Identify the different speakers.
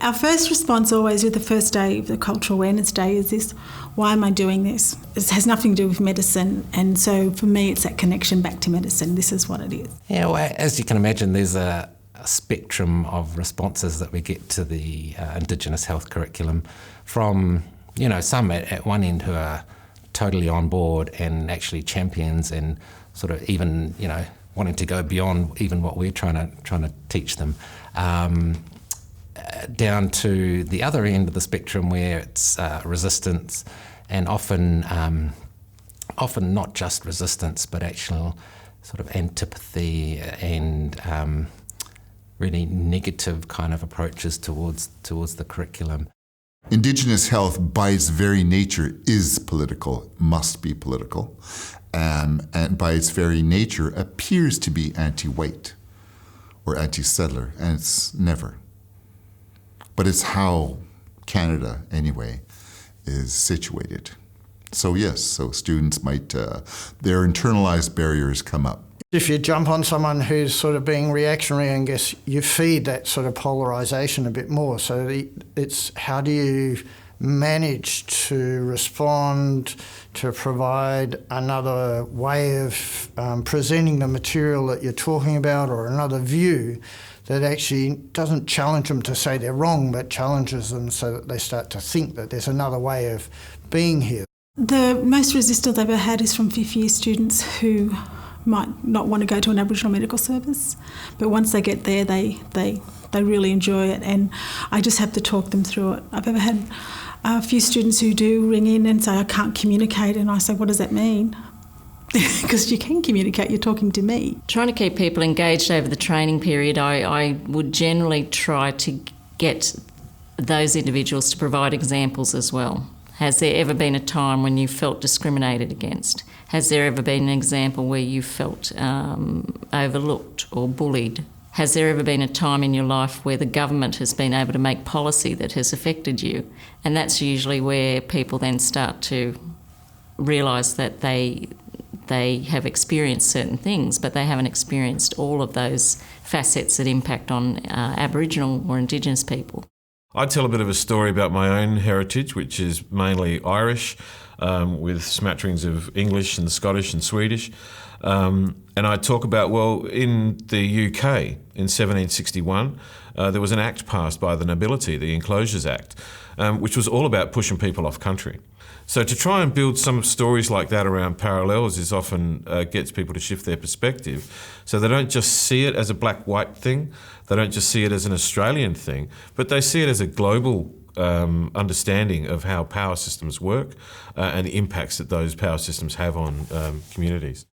Speaker 1: Our first response always with the first day of the Cultural Awareness Day is this: why am I doing this? It has nothing to do with medicine, and so for me it's that connection back to medicine. This is what it is.
Speaker 2: Yeah, well, as you can imagine, there's a spectrum of responses that we get to the Indigenous health curriculum from, some at one end who are totally on board and actually champions and sort of even, wanting to go beyond even what we're trying to teach them, down to the other end of the spectrum where it's resistance, and often not just resistance, but actual sort of antipathy and really negative kind of approaches towards the curriculum.
Speaker 3: Indigenous health, by its very nature, is political, must be political, and by its very nature appears to be anti-white or anti-settler, and it's never. But it's how Canada, anyway, is situated. So yes, so students might, their internalized barriers come up.
Speaker 4: If you jump on someone who's sort of being reactionary, I guess you feed that sort of polarisation a bit more. So it's how do you manage to respond, to provide another way of presenting the material that you're talking about, or another view that actually doesn't challenge them to say they're wrong, but challenges them so that they start to think that there's another way of being here.
Speaker 1: The most resistance I've ever had is from fifth year students who might not want to go to an Aboriginal medical service, but once they get there, they really enjoy it, and I just have to talk them through it. I've ever had a few students who do ring in and say, I can't communicate, and I say, what does that mean? Because you can communicate, you're talking to me.
Speaker 5: Trying to keep people engaged over the training period, I would generally try to get those individuals to provide examples as well. Has there ever been a time when you felt discriminated against? Has there ever been an example where you felt overlooked or bullied? Has there ever been a time in your life where the government has been able to make policy that has affected you? And that's usually where people then start to realise that they have experienced certain things, but they haven't experienced all of those facets that impact on Aboriginal or Indigenous people.
Speaker 6: I tell a bit of a story about my own heritage, which is mainly Irish, with smatterings of English and Scottish and Swedish. And I talk about, in the UK in 1761, there was an act passed by the nobility, the Enclosures Act, which was all about pushing people off country. So to try and build some stories like that around parallels is often gets people to shift their perspective. So they don't just see it as a black-white thing, they don't just see it as an Australian thing, but they see it as a global understanding of how power systems work and the impacts that those power systems have on communities.